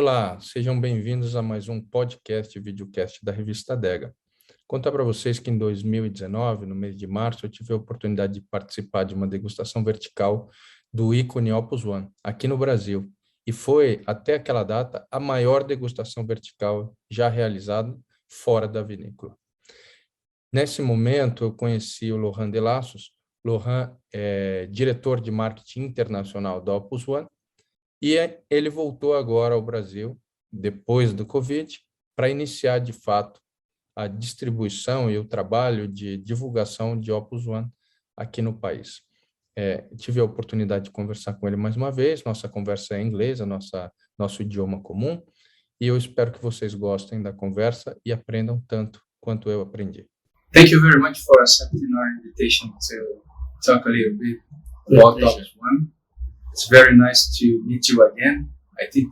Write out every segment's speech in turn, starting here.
Olá, sejam bem-vindos a mais um podcast Videocast da revista ADEGA. Contar para vocês que em 2019, no mês de março, eu tive a oportunidade de participar de uma degustação vertical do ícone Opus One, aqui no Brasil. E foi, até aquela data, a maior degustação vertical já realizada fora da vinícola. Nesse momento, eu conheci o Laurent Delassus. Laurent é diretor de marketing internacional da Opus One, e ele voltou agora ao Brasil, depois do Covid, para iniciar, de fato, a distribuição e o trabalho de divulgação de Opus One aqui no país. Tive a oportunidade de conversar com ele mais uma vez, nossa conversa é em inglês, nosso idioma comum, e eu espero que vocês gostem da conversa e aprendam tanto quanto eu aprendi. Thank you very much for accepting our invitation to talk a little bit about Opus One. It's very nice to meet you again. I think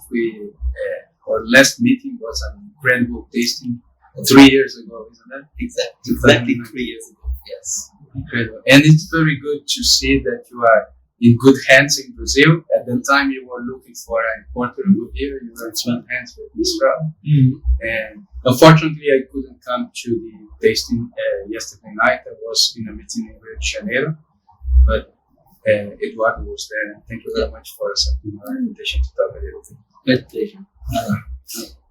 our last meeting was an incredible tasting 3 years ago, isn't that? Exactly 3 years ago, yes. Incredible. And it's very good to see that you are in good hands in Brazil. At the time you were looking for an importer over here, you were in good hands with Mistral. And unfortunately I couldn't come to the tasting yesterday night. I was in a meeting in Rio de Janeiro, but Eduardo was there, and thank you very much for accepting our invitation to talk a little bit. Great pleasure.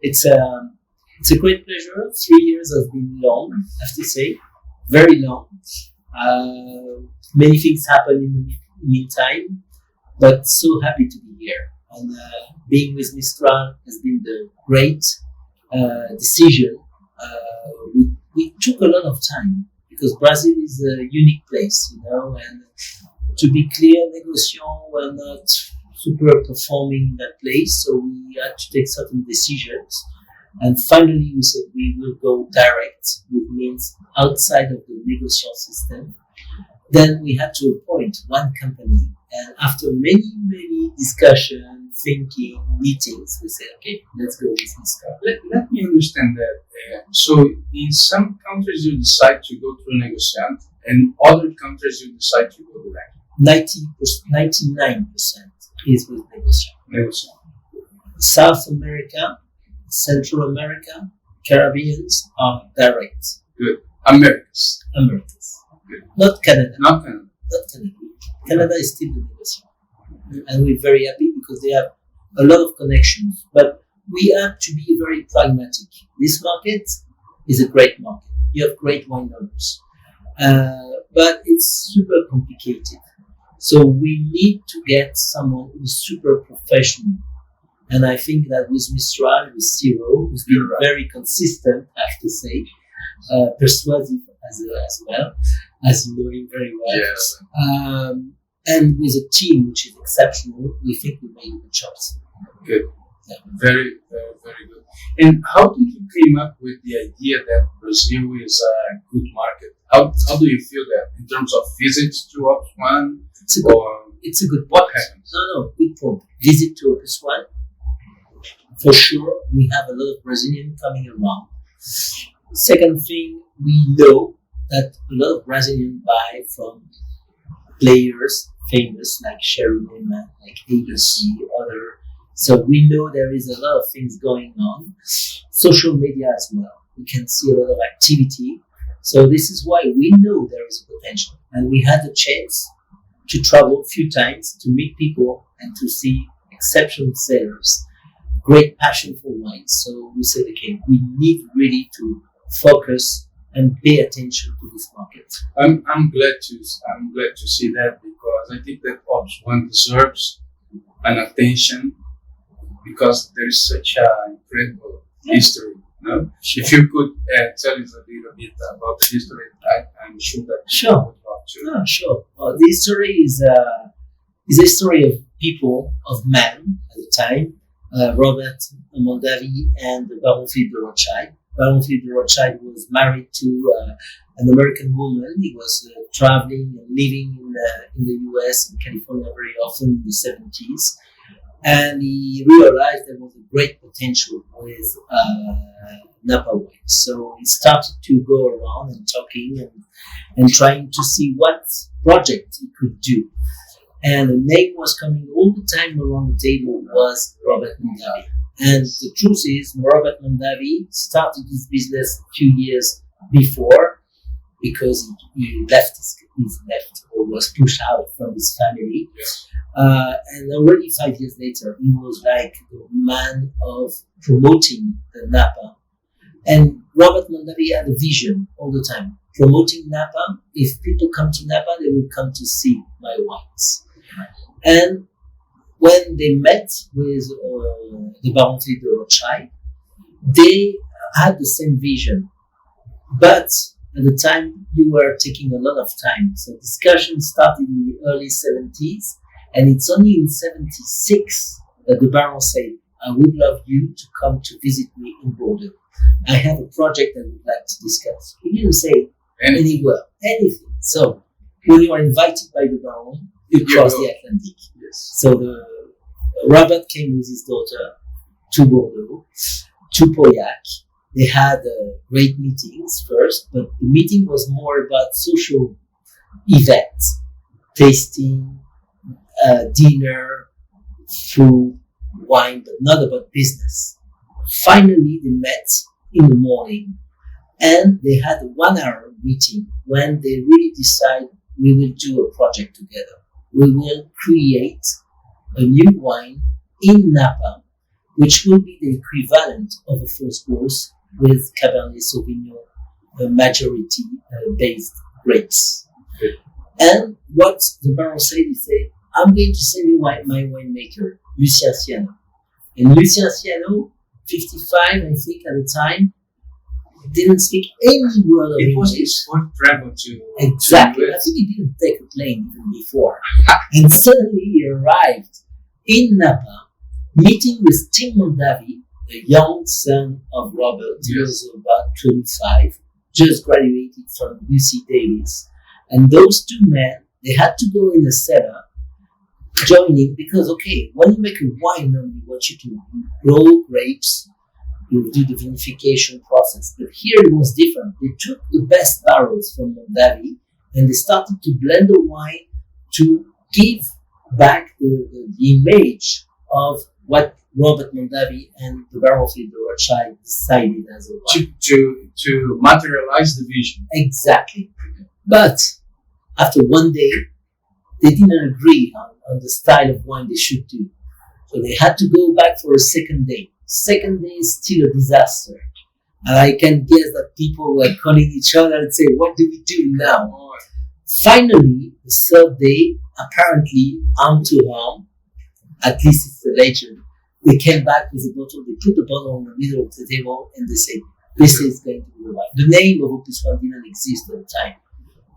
It's a great pleasure. 3 years has been long, I have to say, very long. Many things happened in the meantime, but so happy to be here. And being with Mistral has been the great decision. We took a lot of time because Brazil is a unique place, and to be clear, Negociant were not super performing in that place, so we had to take certain decisions. And finally, we said we will go direct, which means outside of the Negociant system. Then we had to appoint one company, and after many discussions, thinking, meetings, we said, okay, let's go with Mistral. Let me understand that. So in some countries you decide to go through Negociant, and other countries you decide to go direct. 99% is with Negociant. South America, Central America, Caribbeans are direct. Good. Americas. Good. Not Canada. Not Canada. Canada is still the Negociant. And we're very happy because they have a lot of connections. But we have to be very pragmatic. This market is a great market. You have great wine lovers. But it's super complicated. So we need to get someone who's super professional. And I think that with Mistral, with Ciro, who's been very consistent, I have to say, persuasive as well, as you know him very well. Yes. And with a team which is exceptional, we think we made good jobs. Good. Yeah. Very good. And how did you came up with the idea that Brazil is a good market? How do you feel that in terms of visits to Opus One? It's a good point. What happens? No, good point. Visit to Opus One. For sure, we have a lot of Brazilians coming around. Second thing, we know that a lot of Brazilians buy from players famous like Sherry Lehman, like ABC, other. So we know there is a lot of things going on. Social media as well. We can see a lot of activity. So this is why we know there is a potential. And we had the chance to travel a few times to meet people and to see exceptional sellers, great passion for wine. So we said, okay, we need really to focus and pay attention to this market. I'm glad to see that, because I think that Opus One deserves an attention, because there is such an incredible history. No? If you could tell us a little bit about the history, I'm sure that Sure. I would love to. Sure. The history is a story of people, of men at the time, Robert Mondavi and Baron Philippe de Rothschild. Baron Philippe de Rothschild was married to an American woman. He was traveling and living in the US and California very often in the 70s. And he realized there was a great potential with Napa wine. So he started to go around and talking and trying to see what project he could do. And the name was coming all the time around the table was Robert Mondavi. And the truth is, Robert Mondavi started his business a few years before because he left or was pushed out from his family. And already 5 years later, he was like the man of promoting the Napa. And Robert Mondavi had a vision all the time. Promoting Napa, if people come to Napa, they will come to see my wines. And when they met with the Baron de Rothschild, they had the same vision. But at the time, you were taking a lot of time. So discussion started in the early 70s. And it's only in 76 that the Baron said, I would love you to come to visit me in Bordeaux. I have a project I would like to discuss. He didn't say anywhere, anything. So when you are invited by the Baron, you cross the Atlantic. Yes. So Robert came with his daughter to Bordeaux, to Pauillac. They had great meetings first, but the meeting was more about social events, tasting, dinner, food, wine, but not about business. Finally, they met in the morning and they had a 1 hour meeting when they really decide we will do a project together. We will create a new wine in Napa, which will be the equivalent of a first course with Cabernet Sauvignon majority based grapes. Okay. And what the Baron said, he said, I'm going to send you my winemaker, Lucien Ciano. And Lucien Ciano, 55, I think, at the time, didn't speak any word of English. It was his first travel to Exactly. to I think he didn't take a plane even before. And suddenly he arrived in Napa, meeting with Tim Mondavi, the young son of Robert. He was about 25, just graduated from UC Davis. And those two men, they had to go in the cellar, joining, because, okay, when you make a wine, normally what you do, you grow grapes, you do the vinification process. But here it was different. They took the best barrels from Mondavi and they started to blend the wine to give back the image of what Robert Mondavi and the Baron de Rothschild decided as a wine. To materialize the vision. Exactly. But after one day, they didn't agree on the style of wine they should do. So they had to go back for a second day. Second day is still a disaster. And I can guess that people were calling each other and say, what do we do now? Finally, the third day, apparently, arm to arm, at least it's the legend, they came back with a bottle, they put the bottle on the middle of the table, and they said, this is going to be the wine. The name of Opus One didn't exist at the time.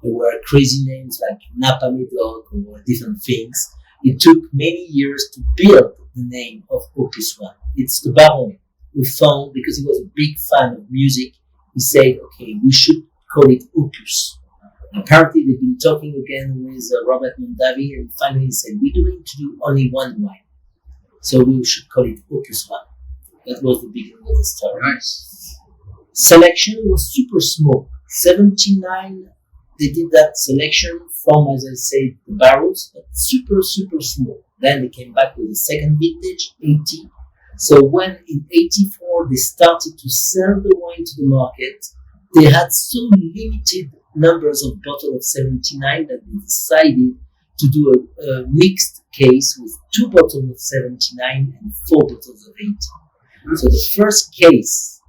There were crazy names like Napa Medoc or different things. It took many years to build the name of Opus One. It's the Baron who found, because he was a big fan of music, he said, okay, we should call it Opus. Apparently, they've been talking again with Robert Mondavi, and finally said, we're going to do only one wine. So we should call it Opus One. That was the beginning of the story. Nice. Selection was super small. 79, they did that selection from, as I said, the barrels, but super, super small. Then they came back with the second vintage, 80. So when in 84 they started to sell the wine to the market, they had so limited numbers of bottles of 79 that they decided to do a mixed case with 2 bottles of 79 and 4 bottles of 80. So the first case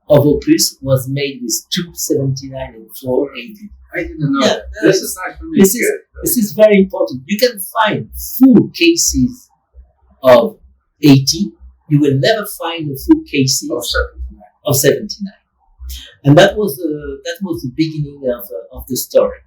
of Opus was made with 2 79 and 4 80. I didn't know that. This is nice for me. This is very important. You can find full cases of 80. You will never find a full cases of 79. And that was the beginning of the story.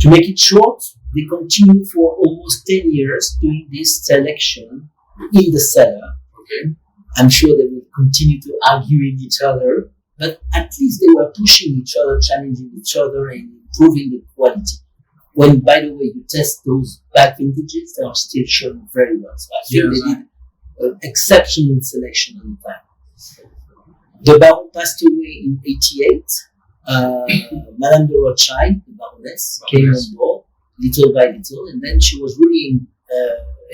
To make it short, they continued for almost 10 years doing this selection in the cellar. Okay. I'm sure they will continue to argue in each other, but at least they were pushing each other, challenging each other, and improving the quality. When, by the way, you test those back vintages, they are still showing very well. So I think they did an exceptional selection at the time. The Baron passed away in 88. Madame de Rothschild, the Baroness, came on board little by little, and then she was really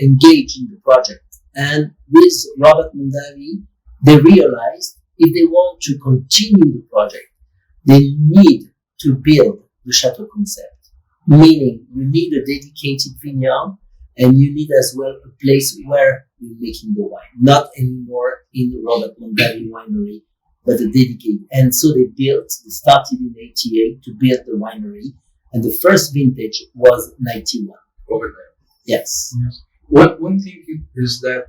engaged in the project. And with Robert Mondavi, they realized if they want to continue the project, they need to build the chateau concept. Meaning, you need a dedicated vineyard, and you need as well a place where you're making the wine. Not anymore in the Robert Mondavi winery, but a dedicated. And so they started in 88 to build the winery, and the first vintage was 91. Over there. Yes. One thing is that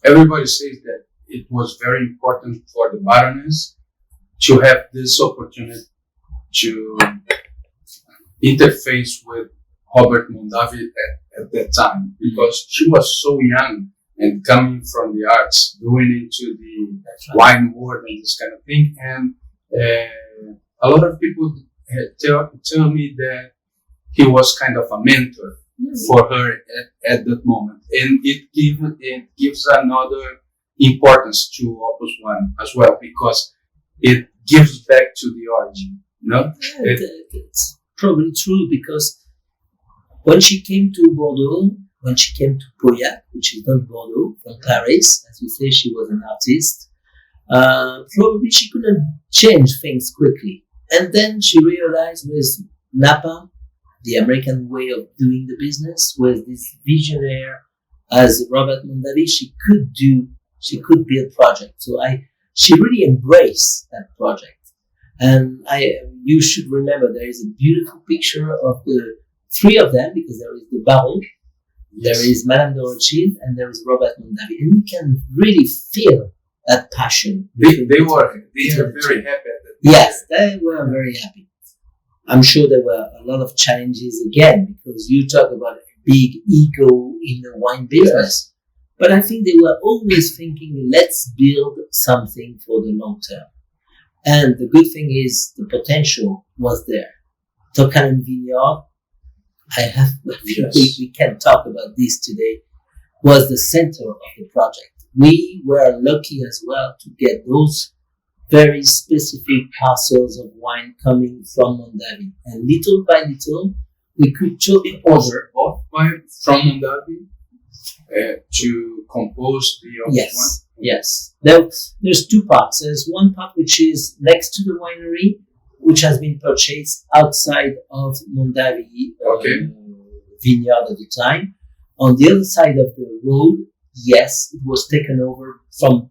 everybody says that it was very important for the Baroness to have this opportunity to interface with Robert Mondavi at that time, because she was so young and coming from the arts, going into the wine world and this kind of thing. And a lot of people tell me that he was kind of a mentor for her at that moment. And it gives another importance to Opus One as well, because it gives back to the origin. No? It's probably true, because when she came to Bordeaux, when she came to Pauillac, which is not Bordeaux, from Paris, as you say, she was an artist, probably she couldn't change things quickly. And then she realized with Napa, the American way of doing the business, with this visionaire as Robert Mondavi, she could build projects. So she really embraced that project. And you should remember there is a beautiful picture of the three of them, because there is the Baron, there is Madame de Rothschild, and there is Robert Mondavi. And you can really feel that passion. They were very happy at that. Yes, they were very happy. I'm sure there were a lot of challenges again, because you talk about a big ego in the wine business. Yes. But I think they were always thinking, let's build something for the long term. And the good thing is the potential was there. Tokanen Vineyard, we can talk about this today, was the center of the project. We were lucky as well to get those very specific parcels of wine coming from Mondavi. And little by little, we could totally order wine from Mondavi to compose the Opus One. Yes. There's two parts. There's one part which is next to the winery, which has been purchased outside of Mondavi vineyard at the time. On the other side of the road, yes, it was taken over from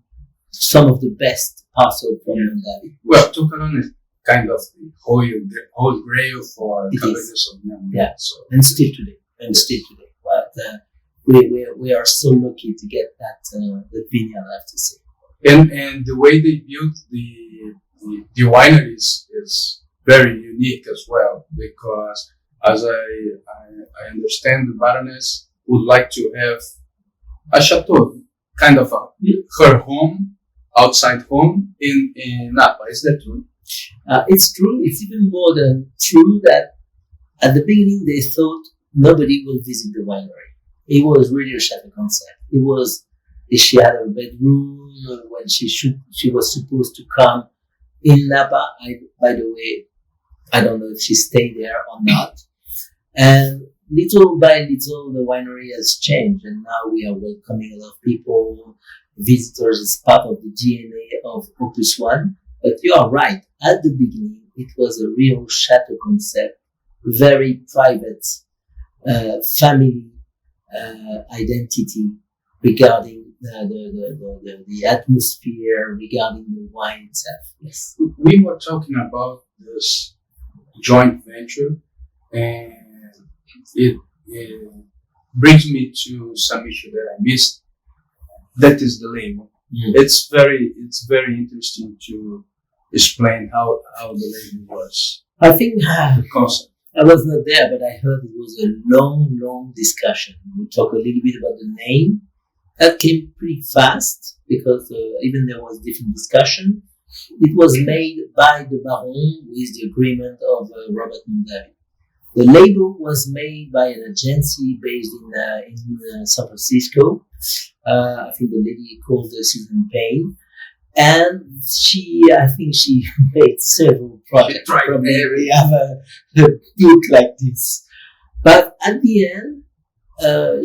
some of the best parcels from Mondavi. Well, Tokanen is kind of the whole grail for Cabernet Sauvignon. Yeah, so, and still today. But we are so lucky to get that vineyard, I have to say. And the way they built the wineries is very unique as well, because as I understand, the Baroness would like to have a chateau, kind of her home, outside home in Napa. Is that true? It's true. It's even more than true that at the beginning they thought nobody will visit the winery. It was really a chateau concept. It was, she had a bedroom when she was supposed to come in Napa. By the way, I don't know if she stayed there or not. And little by little, the winery has changed, and now we are welcoming a lot of people, visitors. It's part of the DNA of Opus One. But you are right. At the beginning, it was a real chateau concept, very private, family identity regarding the atmosphere, regarding the wine itself. Yes. We were talking about this joint venture, and it brings me to some issue that I missed. That is the label. It's very interesting to explain how the label was. I think the concept. I was not there, but I heard it was a long discussion. We talked a little bit about the name. That came pretty fast, because even there was different discussion. It was made by the Baron with the agreement of Robert Mondavi. The label was made by an agency based in San Francisco. I think the lady called Susan Payne. And I think she made several projects. Probably we have a book like this. But at the end,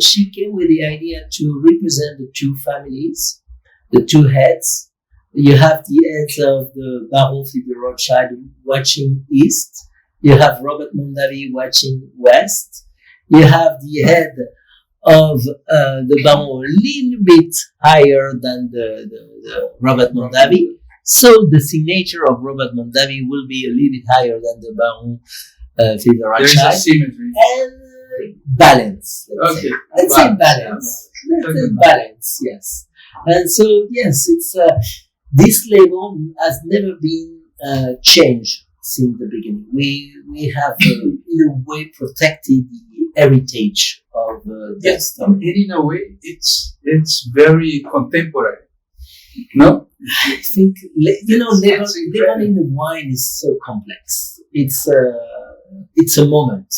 she came with the idea to represent the two families, the two heads. You have the heads of the Baron Philippe de Rothschild watching east. You have Robert Mondavi watching west. You have the head of the Baron a little bit higher than the Robert Mondavi. So the signature of Robert Mondavi will be a little bit higher than the Baron Philippe de Rothschild. There is a symmetry. And balance. Let's say balance. Let's say balance, yes. And so, yes, it's this label has never been changed since the beginning. We have, in a way, protected the heritage of that story. And in a way, it's very contemporary. No? I think, labeling the wine is so complex. It's a moment.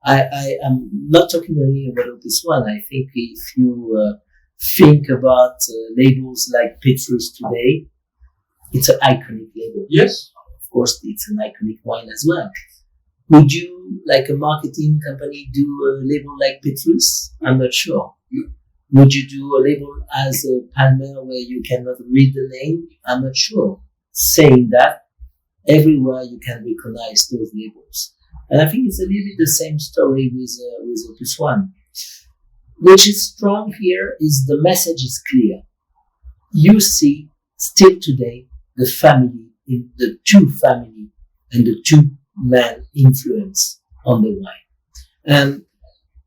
I'm not talking only about Opus One. I think if you think about labels like Petrus today, it's an iconic label. Yes. Of course, it's an iconic wine as well. Would you, like a marketing company, do a label like Petrus? I'm not sure. Would you do a label as a Palmer where you cannot read the name? I'm not sure. Saying that, everywhere you can recognize those labels. And I think it's a little bit the same story with Opus One. Which is strong here is the message is clear. You see, still today, the family, the two family and the two men influence on the wine. And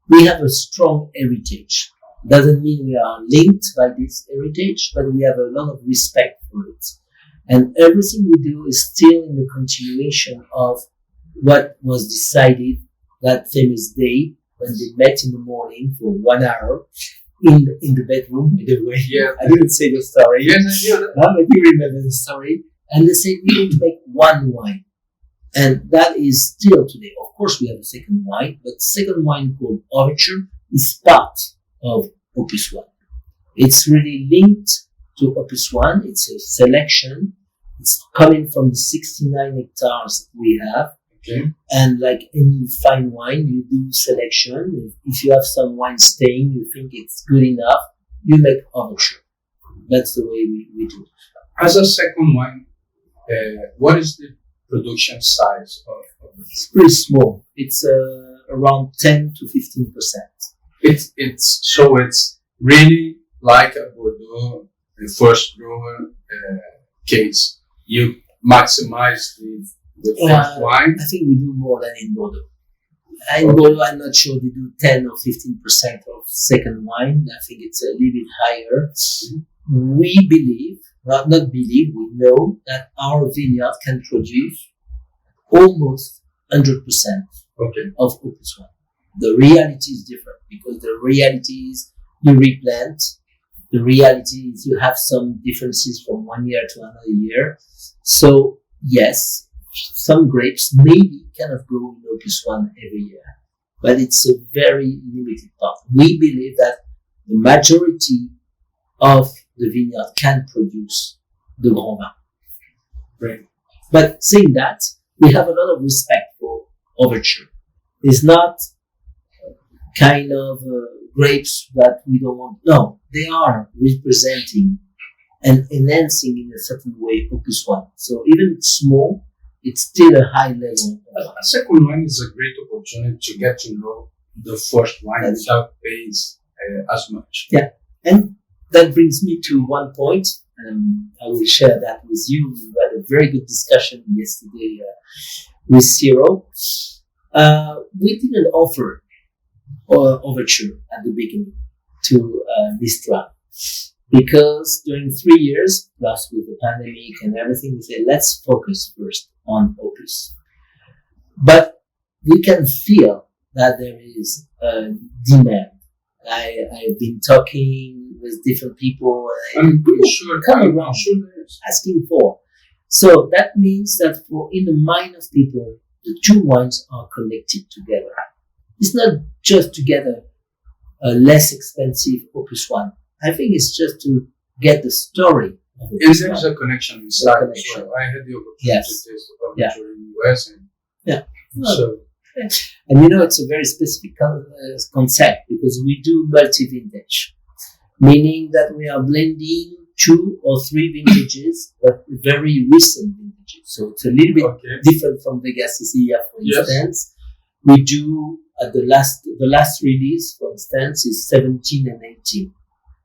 we have a strong heritage. Doesn't mean we are linked by this heritage, but we have a lot of respect for it. And everything we do is still in the continuation of what was decided that famous day when they met in the morning for 1 hour in the bedroom, by the way. Yeah. I didn't say the story. Yes, I hear that. But you remember the story. And they said, we need to make one wine. And that is still today. Of course, we have a second wine, but the second wine called Overture is part of Opus One. It's really linked to Opus One. It's a selection. It's coming from the 69 hectares we have. Okay. And like any fine wine, you do selection. If you have some wine staying, you think it's good enough, you make Overture. That's the way we do it. As a second wine, what is the production size of it? It's pretty small. It's around 10 to 15%. It's really like a Bordeaux, the first grower case. You maximize the first wine. I think we do more than in Bordeaux. In Bordeaux, I'm not sure they do 10 or 15% of second wine. I think it's a little bit higher. We believe, we know that our vineyard can produce almost 100% of Opus One. The reality is different because the reality is you replant. The reality is you have some differences from 1 year to another year. So yes, some grapes maybe cannot go in Opus One every year, but it's a very limited part. We believe that the majority of the vineyard can produce the Grand Vin. Right. But saying that, we have a lot of respect for Overture. It's not kind of grapes that we don't want. No, they are representing and enhancing in a certain way Opus One. So even small, it's still a high level. A second wine is a great opportunity to get to know the first wine without paying as much. Yeah, and that brings me to one point. I will share that with you. We had a very good discussion yesterday with Ciro. We didn't offer Overture at the beginning to Mistral because during 3 years, plus with the pandemic and everything, we said, let's focus first on Opus. But we can feel that there is a demand. I've been talking with different people. I'm pretty sure. Come around, asking for. So that means that in the mind of people, the two wines are connected together. It's not just to get a less expensive Opus One. I think it's just to get the story of Opus There's One. a connection inside. Connection. So I had the opportunity Yes. to taste the Overture in the US. And Yeah. So And it's a very specific concept because we do multi-vintage, meaning that we are blending 2 or 3 vintages, but very recent vintages. So it's a little bit different from Vega Sicilia, for instance. We do the last release, for instance, is 17 and 18.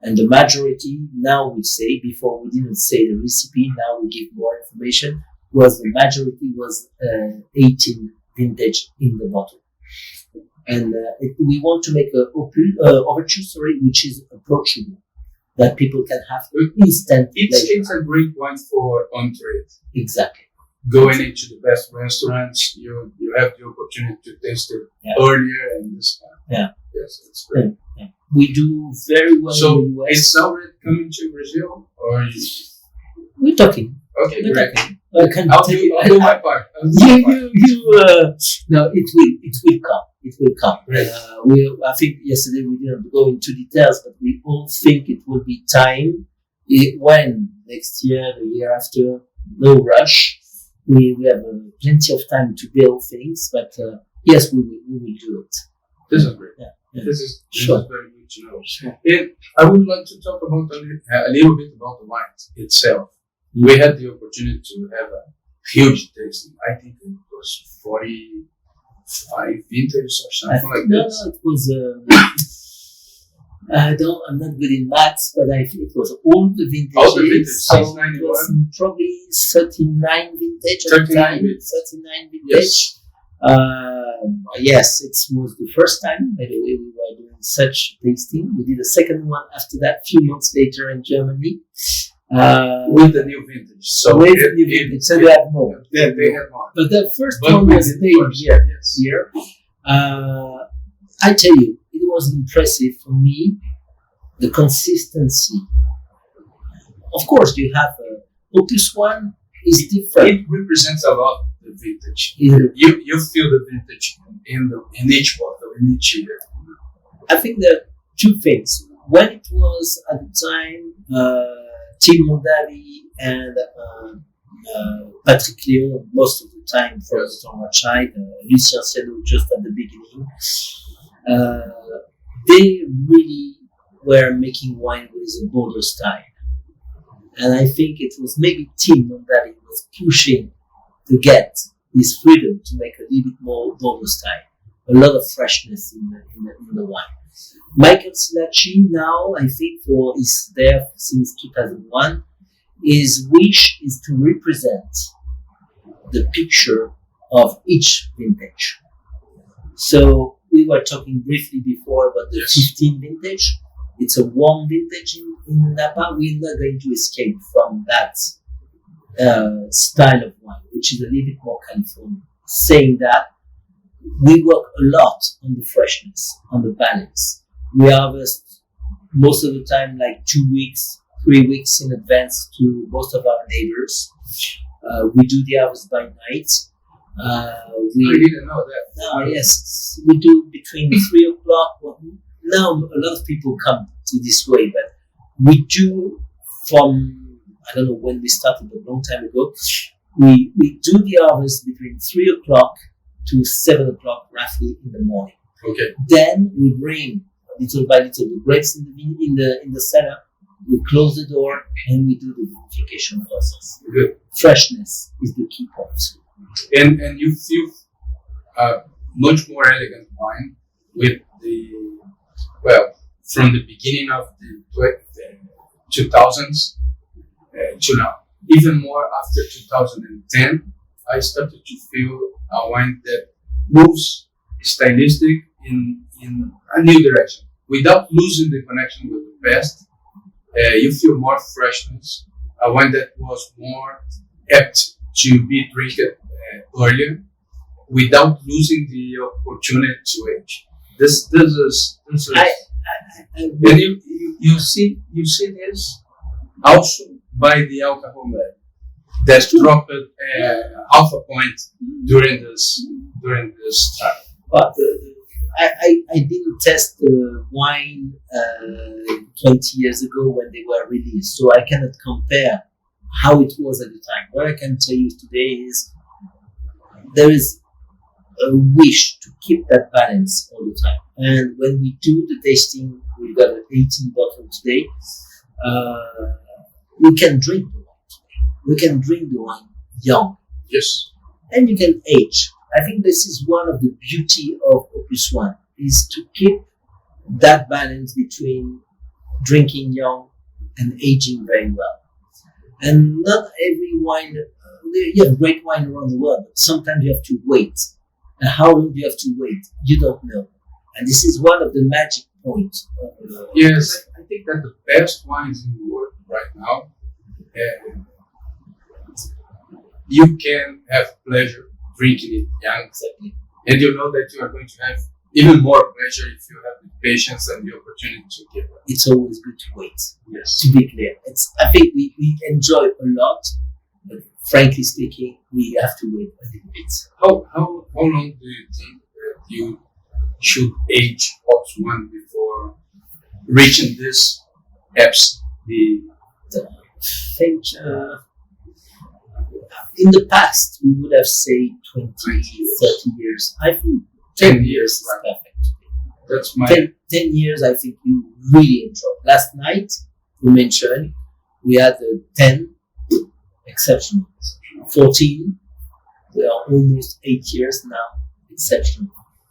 And the majority, now we say, before we didn't say the recipe, now we give more information, the majority was 18 vintage in the bottle. And we want to make an overture, which is approachable, that people can have instant pleasure. It's a great one for on-trade. Exactly. Going into the best restaurants, you have the opportunity to taste it earlier and this kind. Yeah. Yes, it's great. Yeah. We do very well so in the US. It's already coming to Brazil, or we're talking. Okay, we're great. Talking. I'll do my part. No, it will come. It will come. Right. I think yesterday we didn't go into details, but we all think it will be time. When next year, the year after, no rush. We have plenty of time to build things, but yes, we will do it. This is great. Yeah. This is sure. Very good to know. Sure. And I would like to talk about a little bit about the wine itself. We had the opportunity to have a huge tasting. I think it was 45 vintage or something like this. No, it was. I'm not good in maths, but I think it was all the vintages. All the vintage, so since 91. It was probably 39 vintage at the time. 39 vintage. Yes. Yes, it was the first time, by the way, we were doing such tasting. We did a second one after that, a few months later in Germany. With the new vintage. So with the new vintage. So they have more. They have more. But the first one was made here. I tell you, it was impressive for me, the consistency. Of course, you have Opus One is different. It represents a lot the vintage. Yeah. You feel the vintage in each bottle, in each year. I think there are 2 things. When it was at the time, Tim Mondali and Patrick Léon, most of the time from the Tournoi side, Lucien Ciano just at the beginning, they really were making wine with a Bordeaux style. And I think it was maybe Tim Mondali was pushing to get this freedom to make a little bit more Bordeaux style. A lot of freshness in the wine. Michael Silacci now, I think, is there since 2001. His wish is to represent the picture of each vintage. So we were talking briefly before about the 15 vintage. It's a warm vintage in Napa. We're not going to escape from that style of wine, which is a little bit more Californian. Saying that, we work a lot on the freshness, on the balance. We harvest most of the time like 2 weeks, 3 weeks in advance to most of our neighbors. We do the harvest by night. I didn't know that. No, yes, we do between 3 o'clock. Well, now a lot of people come to this way, but we do from, I don't know when we started, a long time ago. We do the harvest between 3 o'clock to 7 o'clock roughly in the morning. Okay. Then we bring little by little the grapes in the cellar. We close the door and we do the vinification process. Good. Freshness is the key point. And you feel much more elegant wine with from the beginning of the 2000s to now. Even more after 2010, I started to feel a wine that moves stylistic in a new direction without losing the connection with the past. You feel more freshness, a wine that was more apt to be drinking earlier without losing the opportunity to age. This is and you see this also by the alcohol level that dropped half a point during this time. But I didn't test the wine 20 years ago when they were released, so I cannot compare how it was at the time. What I can tell you today is there is wish to keep that balance all the time. And when we do the tasting, we've got an 18 bottle today. We can drink the wine today. We can drink the wine young. Yes. And you can age. I think this is one of the beauty of Opus One, is to keep that balance between drinking young and aging very well. And not every wine, you have great wine around the world, but sometimes you have to wait. And how long do you have to wait? You don't know. And this is one of the magic points. Yes, I think that the best wines in the world right now, you can have pleasure drinking it young. Exactly. And you know that you are going to have even more pleasure if you have the patience and the opportunity to give it. It's always good to wait. Yes. To be clear. I think we enjoy a lot, but frankly speaking, we have to wait a little bit. How long do you think that you should age Opus One before reaching this EPS? I think in the past we would have said 20, 30 years. I think 10 years is perfect. That's my 10 years, I think you really enjoy. Last night, we mentioned, we had 10 exceptional. 14, we are almost 8 years now, exceptional.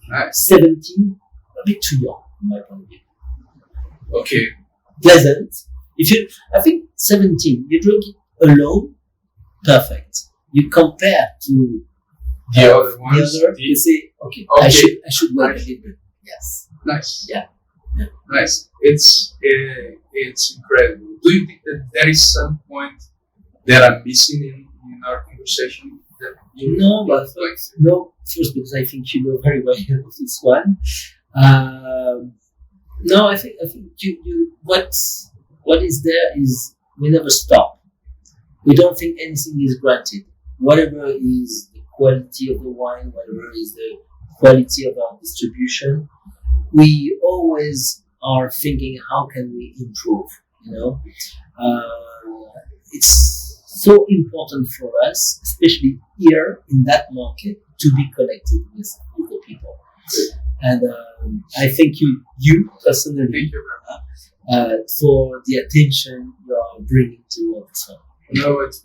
nice. 17, a bit too young, in my point of view. Okay. Pleasant. I think 17, you drink it alone, perfect. You compare to The other ones. you say, okay, Okay. I should wait a little bit. Yes. Nice. Yeah. Nice. It's incredible. Do you think that there is some point that I'm missing in our conversation? That you No, but like? no. First, because I think you know very well this one. No, I think you what is there is we never stop. We don't think anything is granted. Whatever is the quality of the wine, whatever is the quality of our distribution, we always are thinking, how can we improve? It's so important for us, especially here in that market, to be connected with the people. And I thank you personally, Thank you very much. for the attention you are bringing to us. No, it's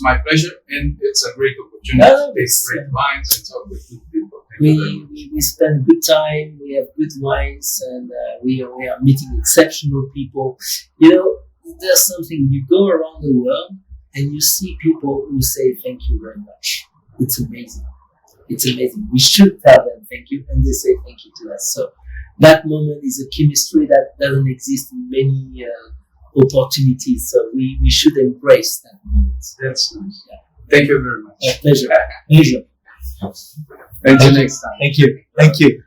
my pleasure, and it's a great opportunity to taste great wines and talk with good people. Thank you very much. We spend good time, we have good wines, and we are meeting exceptional people. There's something, you go around the world and you see people who say thank you very much. It's amazing. It's amazing. We should tell them thank you, and they say thank you to us. So that moment is a chemistry that doesn't exist in many opportunities. So we should embrace that moment. That's nice. Yeah. Thank you very much. A pleasure. Pleasure. Until next time. Thank you. Thank you.